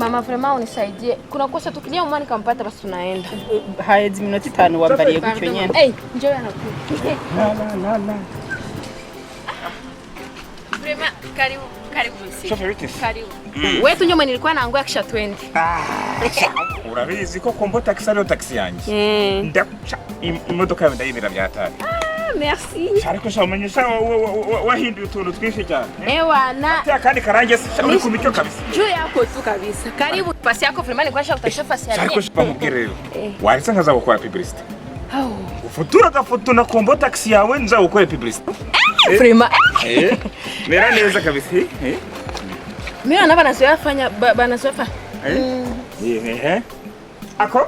mama vraiment unisaidie. Kuna kosa tukija umani kampata basi tunaenda. Haezi minota 5 wambariye gutyo nyene. Njoo anakuja. Na. Vraiment karibu msi. Shoferi kesi. Karibu. Wewe tu nyuma nilikuwa naanguka kisha 20. Urabizi ko kombo taxi ari taxi yanjye. Ndacha imodoka yawe ndayibira byatari. Merci. Ariko shamenyesha wahinduye utuntu twinshi cyane. Ewana. Kandi karange uri ku micyo kabisa. Juu yako tu kabisa. Karibu pasi yako vraiment ni kwasha utasha pasi yako. Ariko bamubwire rero. Waritse nkaza gukora publicity. Ufutura gafoto na kombo taxi yawe nza gukora publicity. Vraiment. Mera neza kabisa. Mimi na banazoea fanya banazoea. Ako?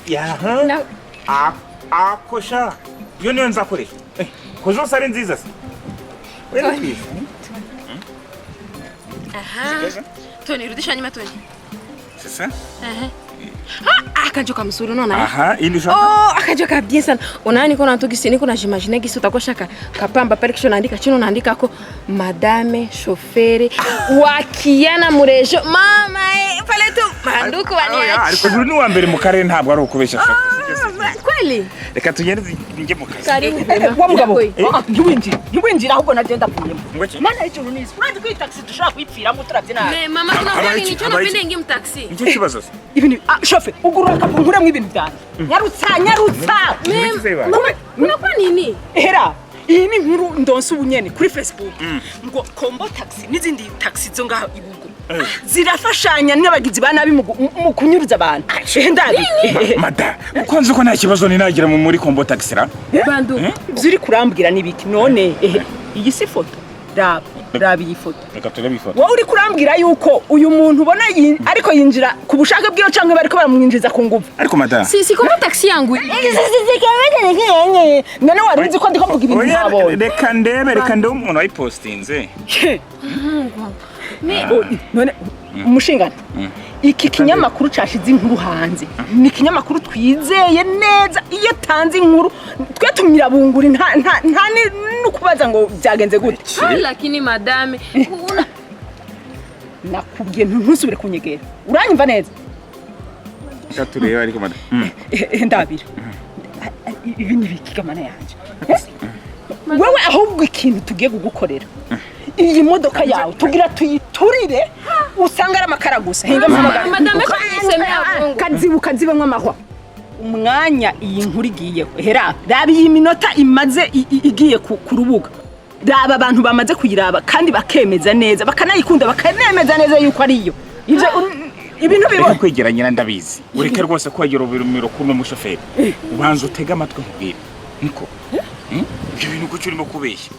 Ya. Akosha. Yo niyo nzakoresha. Kozo sare nziza se. Wewe please. Aha. Toni rudisha nyuma Toni. Sasa? Akajoka msuri unaona? Aha, ili shaka. Akajoka bien sana. Unaani kuna ntoki sini kuna jimagine gisi utakosha kapamba pale kisho naandika chino naandika ko madame chauffeur wakiana murejo mama pale tu manduku waniacha. Ariko uri ni wa mbere mu karere ntabwo ari ukubesha shaka. Kweli? Reka tugende nje mu kazi. Karibu wa mugabo. Ntiwinjira ahubwo nagenda kuyemo. Ngweki. Mana icyo nizi. Urazi ko taxi dushaka kwipfiramo turavye nabi. Me mama tunafanya nini cyo nopende ngi mu taxi. Nicyo kibazo se. Ibintu shofe ugurura kapungure mu ibintu byane. Nyarutsa. Unakwa nini? Hera. Iyi ni nkuru ndonse ubunyene kuri Facebook. Ngo kombo taxi n'izindi taxi zo ngaho Ubwo. Zirafashanya n'abagizi ba nabi mu kunyuruza abantu. Ndabi. Mada. Ukonze ko nta kibazo ni nagira mu muri kombo taxi ra. Bandu. Ziri kurambwira nibiki none iyi si foto. Rabi iyi foto. Reka turebe ifoto. Wowe uri kurambwira yuko uyu muntu ubona ariko yinjira ku bushake bwiyo canke bariko baramwinjiza ku nguvu. Ariko mada. Si kombo taxi yangu. None wari uzi ko ndiko mvuga ibintu ntabonye. Reka ndebe umuntu wayipostinze. None umushingana. Iki kinyamakuru cashize inkuru hanze. Ni kinyamakuru twizeye neza iyo tanze inkuru twe tumira bunguri nta nukubaza ngo byagenze gute. Lakini madame nakubwiye ntusubire kunyegera. Uranyumva neza? Shatureba ariko madame. Ndabira. Ibi ni bikigamana yanje. Wewe ahubwo ikintu tugiye kugukorera. Iyi modoka yawe tugira tuyiturire usanga ari amakara gusa hinga madame kazibemwe amahwa umwanya iyi nkuru igiye hera rabi iyi minota imaze igiye ku rubuga raba abantu bamaze kuyiraba kandi bakemeza neza bakanayikunda bakanemeza neza yuko ari yo ivyo ibintu bibo kwegeranya ndabizi ureke rwose kwagira ubirumiro kuno mushoferi ubanza utega amatwi nkubwira niko ibyo bintu gucyo urimo kubeshya.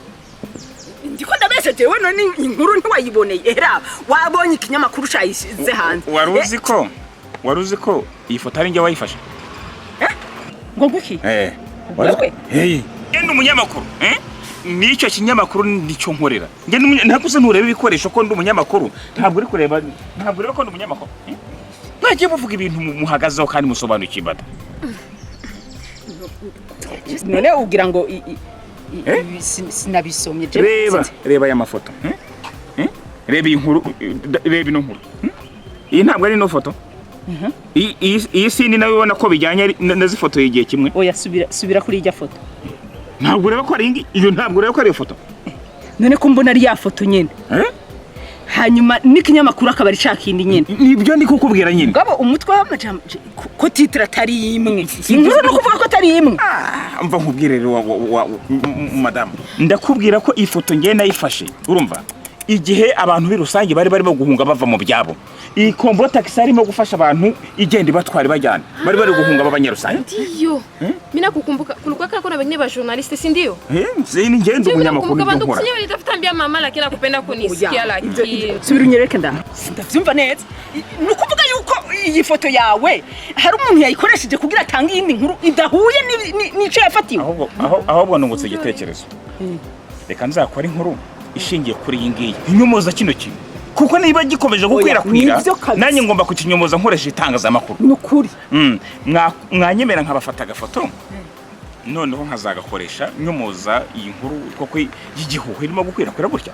Ndiko ndabese jewe none inkuru ntiwayiboneye era wabonye ikinyamakuru cyayisize hanze. Waruzi ko iyi foto ari nge wayifashe. Ngo guki? Waruzi? Endo umunyamakuru, Nicyo kinyamakuru nicyo nkorera. Nge ntakuze nturebe ibikoresho ko ndi umunyamakuru. Ntabwo uri kureba ko ndi umunyamakuru. Ntagiye buvuga ibintu muhagazeho kandi musobanukiye bada. None ugira ngo sinabisomye je. Reba ya mafoto. Reba inkuru, reba ino nkuru. Iyi ntabwo ari no foto. Iyi sini nawe ubona ko bijyanye nazifoto igihe kimwe. Oya subira kuri ijya foto. Ntabwo ureba ko ari iyo ntabwo ureba ko ari foto. None ko mbona ari ya foto nyene. Hanyuma n'ikinyamakuru akaba ari cakindi nyene. Nibyo ndi kukubwira nyene. Ngabo umutwe w'amajambo ko titira tari imwe. Inkuru no kuvuga ko tari imwe. Mva nkubwire rero madame. Ndakubwira ko ifoto ngiye nayifashe. Urumva? Igihe abantu birusange bari barimo guhunga bava mu byabo. Iyi kombo taxi arimo gufasha abantu igende batwari bajyana. Bari guhunga babanyarusange. Ndio. Mimi nakukumbuka kulikuwa kuna wengine ba journalist si ndio? Zini ngende umunyamakuru ndikora. Bandu kusinyo nitafuta mbia mama lakini akupenda kunisikia lakini. Subira unyereke nda. Ndavyumva neza. Nukuvuga yuko iyi foto yawe hari umuntu yayikoresheje kugira tangi indi nkuru idahuye nico yafatiwe. Ahubwo nungutse igitekerezo. Reka nzakora inkuru ishingiye kuri iyi ngiyi. Inyomoza kino kintu. Kuko niba gikomeje gukwirakwira nanjye ngomba kukinyomoza nkoresha itangazamakuru. Nukuri. Mwanyemera nkabafata agafoto. Noneho nkazagakoresha nyomoza iyi nkuru koko y'igihuha irimo gukwirakwira gutya.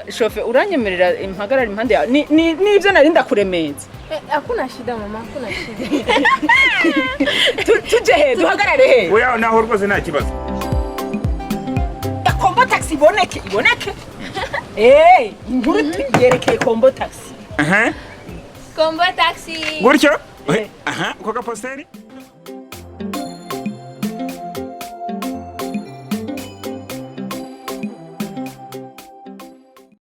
shofe uranyemerera impagarara impande yawe nivyo nari ndakuremeza. Hakuna shida mama, hakuna shida. Tuje he duhagarare he. Oya naho rwose nta kibazo. Kombo taxi iboneke. Inkuru yerekeye kombo taxi. Kombo taxi. Gutyo? Aha, uko gaposteri?